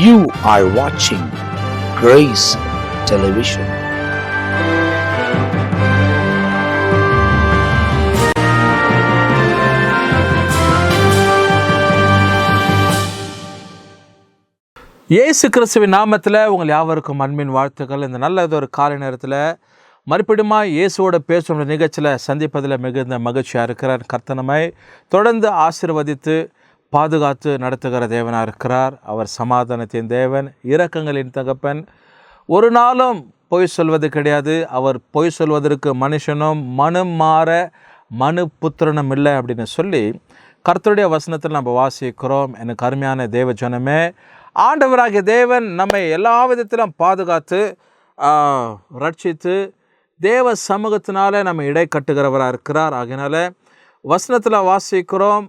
You are watching Grace Television. இயேசு கிறிஸ்துவின் நாமத்தில் உங்கள் யாவருக்கும் அன்பின் வாழ்த்துக்கள். இந்த நல்லதொரு காலை நேரத்தில் மறுபடியும் இயேசுவோட பேசுகிற நிகழ்ச்சியில் சந்திப்பதில் மிகுந்த மகிழ்ச்சியாக இருக்கிறார். கர்த்தனமை தொடர்ந்து ஆசீர்வதித்து பாதுகாத்து நடத்துகிற தேவனாக இருக்கிறார். அவர் சமாதானத்தின் தேவன், இரக்கங்களின் தகப்பன், ஒரு நாளும் பொய் சொல்வது கிடையாது. அவர் பொய் சொல்வதற்கு மனுஷனும் மனம் மாற மனு புத்திரனும் இல்லை அப்படின்னு சொல்லி கர்த்தருடைய வசனத்தில் நம்ம வாசிக்கிறோம். எனக்கு அருமையான தேவ ஜனமே, ஆண்டவராகிய தேவன் நம்மை எல்லா விதத்திலும் பாதுகாத்து ரட்சித்து தேவ சமூகத்தினால நம்ம இடை கட்டுகிறவராக இருக்கிறார். ஆகையினால வசனத்தில் வாசிக்கிறோம்,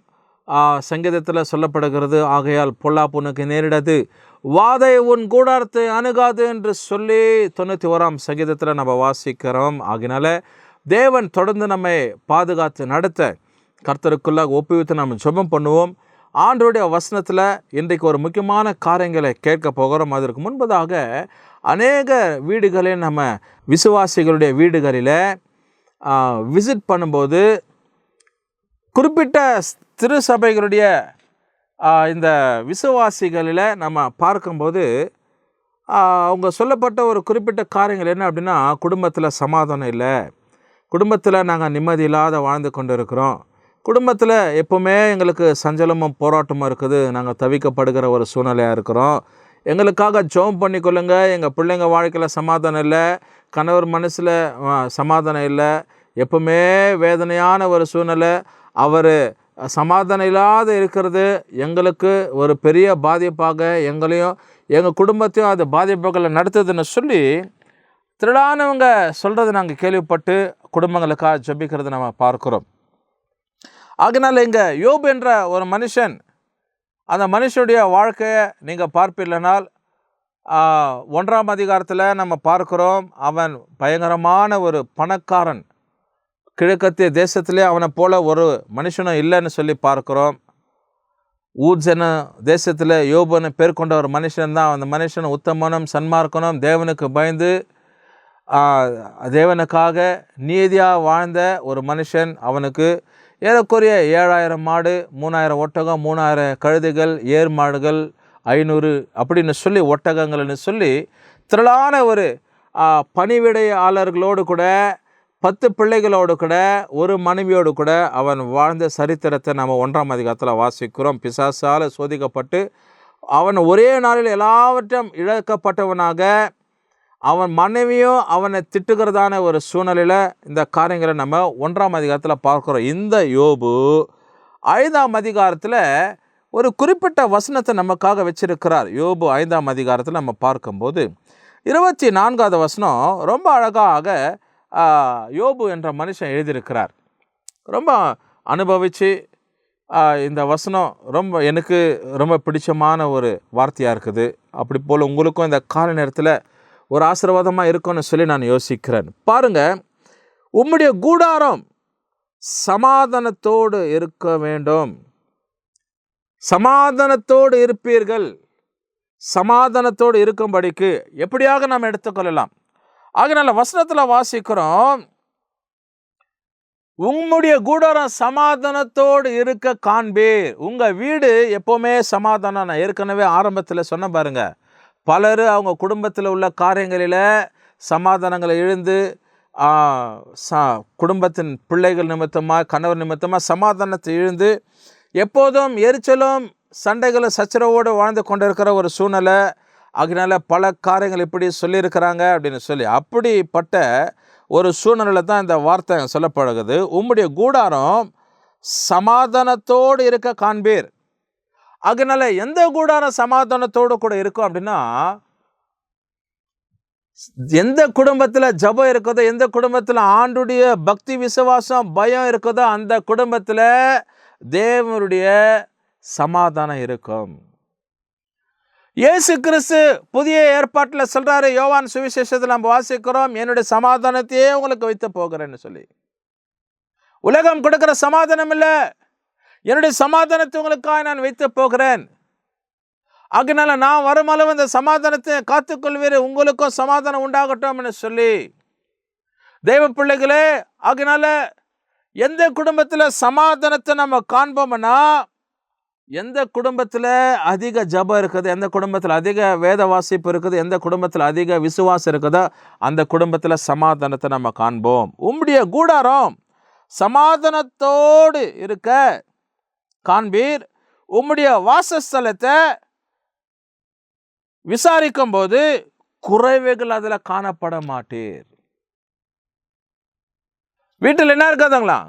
சங்கீதத்தில் சொல்லப்படுகிறது, ஆகையால் பொல்லாப்புனுக்கு நேரிடது, வாதை உன் கூடாரத்தை அணுகாது என்று சொல்லி 91ஆம் சங்கீதத்தில் நம்ம வாசிக்கிறோம். ஆகையினால தேவன் தொடர்ந்து நம்மை பாதுகாத்து நடத்த கர்த்தருக்குள்ளாக ஒப்புவித்து நம்ம ஜெபம் பண்ணுவோம். ஆண்டவருடைய வசனத்தில் இன்றைக்கு ஒரு முக்கியமான காரியங்களை கேட்க போகிறோம். அதற்கு முன்பதாக அநேக வீடுகளில் நம்ம விசுவாசிகளுடைய வீடுகளில் விசிட் பண்ணும்போது குறிப்பிட்ட திருச்சபைகளுடைய இந்த விசுவாசிகளில் நம்ம பார்க்கும்போது அவங்க சொல்லப்பட்ட ஒரு குறிப்பிட்ட காரியங்கள் என்ன அப்படின்னா, குடும்பத்தில் சமாதானம் இல்லை, குடும்பத்தில் நாங்கள் நிம்மதி இல்லாத வாழ்ந்து கொண்டு இருக்கிறோம், குடும்பத்தில் எப்போவுமே எங்களுக்கு சஞ்சலமும் போராட்டமும் இருக்குது, நாங்கள் தவிக்கப்படுகிற ஒரு சூழ்நிலையாக இருக்கிறோம், எங்களுக்காக ஜெபம் பண்ணிக்கொள்ளுங்க, எங்கள் பிள்ளைங்க வாழ்க்கையில் சமாதானம் இல்லை, கணவர் மனசில் சமாதானம் இல்லை, எப்பவுமே வேதனையான ஒரு சூழ்நிலை, அவர் சமாதானம் இல்லாத இருக்கிறது எங்களுக்கு ஒரு பெரிய பாதிப்பாக எங்களையும் எங்கள் குடும்பத்தையும் அது பாதிப்புகளை நடத்துதுன்னு சொல்லி திருடானவங்க சொல்கிறது நாங்கள் கேள்விப்பட்டு குடும்பங்களுக்காக ஜெபிக்கிறது நம்ம பார்க்குறோம். அதனால் இங்கே யோபு என்ற ஒரு மனுஷன், அந்த மனுஷனுடைய வாழ்க்கையை நீங்கள் பார்ப்பில்லைனால் 1ஆம் அதிகாரத்தில் நம்ம பார்க்குறோம், அவன் பயங்கரமான ஒரு பணக்காரன், கிழக்கத்திய தேசத்திலே அவனை போல ஒரு மனுஷனும் இல்லைன்னு சொல்லி பார்க்குறோம். ஊர்ஜன தேசத்தில் யோபுன்னு பேர் கொண்ட ஒரு மனுஷன்தான். அந்த மனுஷன் உத்தமனும் சன்மார்க்கனும், தேவனுக்கு பயந்து தேவனுக்காக நீதியாக வாழ்ந்த ஒரு மனுஷன். அவனுக்கு ஏறக்குறைய 7000 மாடு, 3000 ஒட்டகம், 3000 கழுதைகள், ஏர் மாடுகள், 500 அப்படின்னு சொல்லி ஒட்டகங்கள்னு சொல்லி திரளான ஒரு பணிவிடையாளர்களோடு கூட 10 பிள்ளைகளோடு கூட ஒரு மனைவியோடு கூட அவன் வாழ்ந்த சரித்திரத்தை நம்ம 1ஆம் அதிகாரத்தில் வாசிக்கிறோம். பிசாசால் சோதிக்கப்பட்டு அவன் ஒரே நாளில் எல்லாவற்றையும் இழக்கப்பட்டவனாக, அவன் மனைவியும் அவனை திட்டுகிறதான ஒரு சூழ்நிலையில் இந்த காரியங்களை நம்ம 1ஆம் அதிகாரத்தில் பார்க்குறோம். இந்த யோபு 5ஆம் அதிகாரத்தில் ஒரு குறிப்பிட்ட வசனத்தை நமக்காக வச்சிருக்கிறார். யோபு 5ஆம் அதிகாரத்தில் நம்ம பார்க்கும்போது 24வது வசனம் ரொம்ப அழகாக யோபு என்ற மனுஷன் எழுதியிருக்கிறார். ரொம்ப அனுபவித்து இந்த வசனம் எனக்கு ரொம்ப பிடிச்சமான ஒரு வார்த்தையாக இருக்குது. அப்படி போல் உங்களுக்கும் இந்த கால நேரத்தில் ஒரு ஆசீர்வாதமாக இருக்கும்னு சொல்லி நான் யோசிக்கிறேன். பாருங்கள், உம்முடைய கூடாரம் சமாதானத்தோடு இருக்க வேண்டும், சமாதானத்தோடு இருப்பீர்கள், சமாதானத்தோடு இருக்கும்படிக்கு எப்படியாக நாம் எடுத்துக்கொள்ளலாம். அதனால வசனத்தில் வாசிக்கிறோம், உம்முடைய கூடாரம் சமாதானத்தோடு இருக்க காண்பீர். உங்கள் வீடு எப்போவுமே சமாதானம். நான் ஏற்கனவே ஆரம்பத்தில் சொன்ன பாருங்க, பலர் அவங்க குடும்பத்தில் உள்ள காரியங்களில் சமாதானங்களை இழந்து குடும்பத்தின் பிள்ளைகள் நிமித்தமாக, கணவர் நிமித்தமாக சமாதானத்தை இழந்து எப்போதும் எரிச்சலும் சண்டைகளும் சச்சரவோடு வாழ்ந்து கொண்டிருக்கிற ஒரு சூழ்நிலை. அதனால பல காரியங்கள் இப்படி சொல்லியிருக்கிறாங்க அப்படின்னு சொல்லி அப்படிப்பட்ட ஒரு சூழ்நிலையில் தான் இந்த வார்த்தை சொல்லப்படுகிறது. உம்முடைய கூடாரம் சமாதானத்தோடு இருக்க காண்பீர். அதனால எந்த கூடாரம் சமாதானத்தோடு கூட இருக்கும் அப்படின்னா, எந்த குடும்பத்தில் ஜபம் இருக்குதோ, எந்த குடும்பத்தில் ஆண்டுடைய பக்தி விசுவாசம் பயம் இருக்குதோ, அந்த குடும்பத்தில் தேவனுடைய சமாதானம் இருக்கும். இயேசு கிறிஸ்து புதிய ஏற்பாட்டில் சொல்கிறாரு, யோவான் சுவிசேஷத்தில் நம்ம வாசிக்கிறோம், என்னுடைய சமாதானத்தையே உங்களுக்கு வைத்து போகிறேன்னு சொல்லி. உலகம் கொடுக்கிற சமாதானம் இல்லை, என்னுடைய சமாதானத்தை உங்களுக்காக நான் வைத்து போகிறேன். அதனால நான் வருமளவு இந்த சமாதானத்தை காத்துக்கொள்வீர், உங்களுக்கும் சமாதானம் உண்டாகட்டும் என்று சொல்லி தெய்வ பிள்ளைகளே, அதனால எந்த குடும்பத்தில் சமாதானத்தை நம்ம காண்போம்னா, எந்த குடும்பத்தில் அதிக ஜபம் இருக்குது, எந்த குடும்பத்தில் அதிக வேத வாசிப்பு இருக்குது, எந்த குடும்பத்தில் அதிக விசுவாசம் இருக்குதோ அந்த குடும்பத்தில் சமாதானத்தை நம்ம காண்போம். உம்முடைய கூடாரம் சமாதானத்தோடு இருக்க காண்பீர், உம்முடைய வாசஸ்தலத்தை விசாரிக்கும் போது குறைவுகள் அதில் காணப்பட மாட்டீர். வீட்டில் என்ன இருக்காதுங்களா?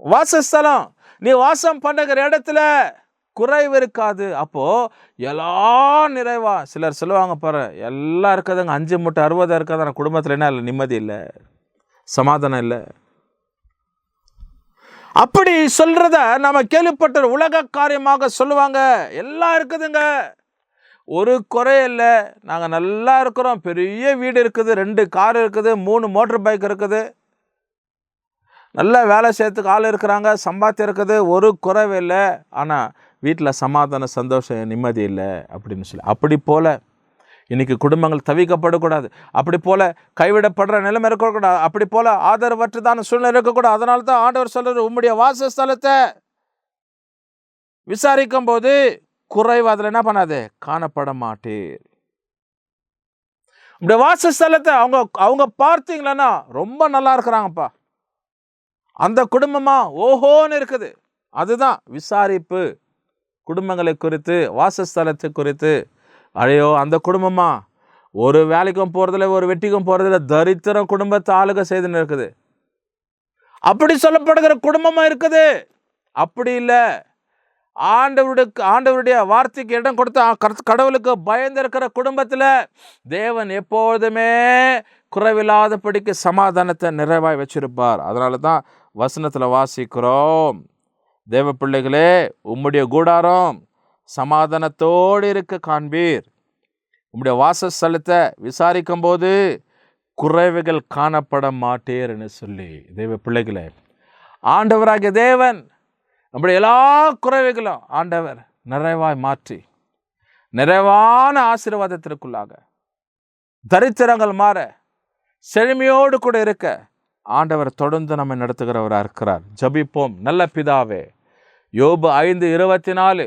வாசஸ்தலம், நீ வாசம் பண்ணுகிற இடத்துல குறைவு இருக்காது. அப்போ எல்லாம் நிறைவா. சிலர் சொல்லுவாங்க பாரு, எல்லாம் இருக்காதுங்க, 5 மூட்டை 60 இருக்காது, ஆனால் குடும்பத்தில் என்ன இல்லை? நிம்மதி இல்லை, சமாதானம் இல்லை. அப்படி சொல்றத நம்ம கேள்விப்பட்ட உலக காரியமாக சொல்லுவாங்க. எல்லாம் இருக்குதுங்க, ஒரு குறை இல்லை, நாங்கள் நல்லா இருக்கிறோம், பெரிய வீடு இருக்குது, 2 கார் இருக்குது, 3 மோட்டர் பைக் இருக்குது, நல்ல வேலை செய்யறதுக்கு ஆள் இருக்கிறாங்க, சம்பாத்தியம் இருக்குது, ஒரு குறைவு இல்லை, ஆனால் வீட்டில் சமாதான சந்தோஷம் நிம்மதி இல்லை அப்படின்னு சொல்லி. அப்படி போல் இன்றைக்கி குடும்பங்கள் தவிக்கப்படக்கூடாது, அப்படி போல் கைவிடப்படுற நிலைமை இருக்கக்கூடாது, அப்படி போல் ஆதரவற்றதான சூழ்நிலை இருக்கக்கூடாது. அதனால தான் ஆண்டவர் சொல்கிறார், உம்முடைய வாசஸ்தலத்தை விசாரிக்கும் போது குறைவு அதில் என்ன பண்ணாது? காணப்பட மாட்டீர். உம்முடைய வாசஸ்தலத்தை அவங்க பார்த்தீங்களன்னா ரொம்ப நல்லா இருக்கிறாங்கப்பா, அந்த குடும்பமா ஓஹோன்னு இருக்குது. அதுதான் விசாரிப்பு, குடும்பங்களை குறித்து, வாசஸ்தலத்தை குறித்து. அழையோ அந்த குடும்பமா ஒரு வேலைக்கும் போகிறதில்ல, ஒரு வெட்டிக்கும் போகிறதில்ல, தரித்திரம் குடும்பத்தை ஆளுக செய்துன்னு இருக்குது. அப்படி சொல்லப்படுகிற குடும்பமா இருக்குது. அப்படி இல்லை, ஆண்டவருடைய வார்த்தைக்கு இடம் கொடுத்த கடவுளுக்கு பயந்திருக்கிற குடும்பத்தில் தேவன் எப்போதுமே குறைவில்லாதபடிக்கு சமாதானத்தை நிறைவாய் வச்சிருப்பார். அதனால தான் வசனத்தில் வாசிக்கிறோம், தேவ பிள்ளைகளே, உம்முடைய கூடாரம் சமாதானத்தோடு இருக்க காண்பீர், உம்முடைய வாசஸ்தலத்தை விசாரிக்கும் போது குறைவுகள் காணப்பட மாட்டேர்னு சொல்லி. தேவ பிள்ளைகளே, ஆண்டவராகிய தேவன் நம்முடைய எல்லா குறைவுகளும் ஆண்டவர் நிறைவாய் மாற்றி நிறைவான ஆசீர்வாதத்திற்குள்ளாக, தரித்திரங்கள் மாற, செழுமையோடு கூட இருக்க ஆண்டவர் தொடர்ந்து நம்மை நடத்துகிறவராக இருக்கிறார். ஜபிப்போம். நல்ல பிதாவே, யோபு 5:24,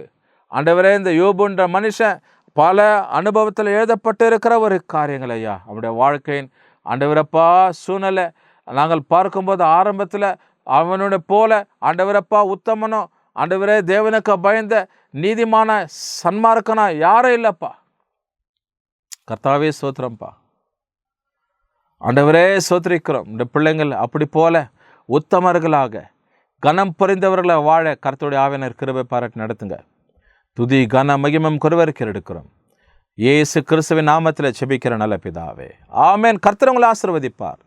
ஆண்டவரே, இந்த யோபுன்ற மனுஷன் பல அனுபவத்தில் எழுதப்பட்டு இருக்கிற ஒரு காரியங்கள் ஐயா, அவருடைய வாழ்க்கையின் ஆண்டவரப்பா சூழ்நிலை நாங்கள் பார்க்கும்போது ஆரம்பத்தில் அவனுடைய போல ஆண்டவரப்பா உத்தமனும், ஆண்டவரே தேவனுக்கு பயந்த நீதிமான சன்மார்க்கனா யாரும் இல்லைப்பா. கர்த்தாவே ஸ்தோத்திரம்ப்பா, ஆண்டவரே ஸ்தோத்திரிக்கிறோம். இந்த பிள்ளைங்கள் அப்படி போல உத்தமர்களாக கனம் புரிந்தவர்களை வாழ கர்த்தருடைய ஆவியானவர் கிருபை பாராட்டி நடத்துங்க. துதி கன மகிமம் குருவருக்கு எடுக்கிறோம். இயேசு கிறிஸ்துவின் நாமத்தில் ஜெபிக்கிற நல்ல பிதாவே, ஆமென். கர்த்தர் உங்களை ஆசீர்வதிப்பார்.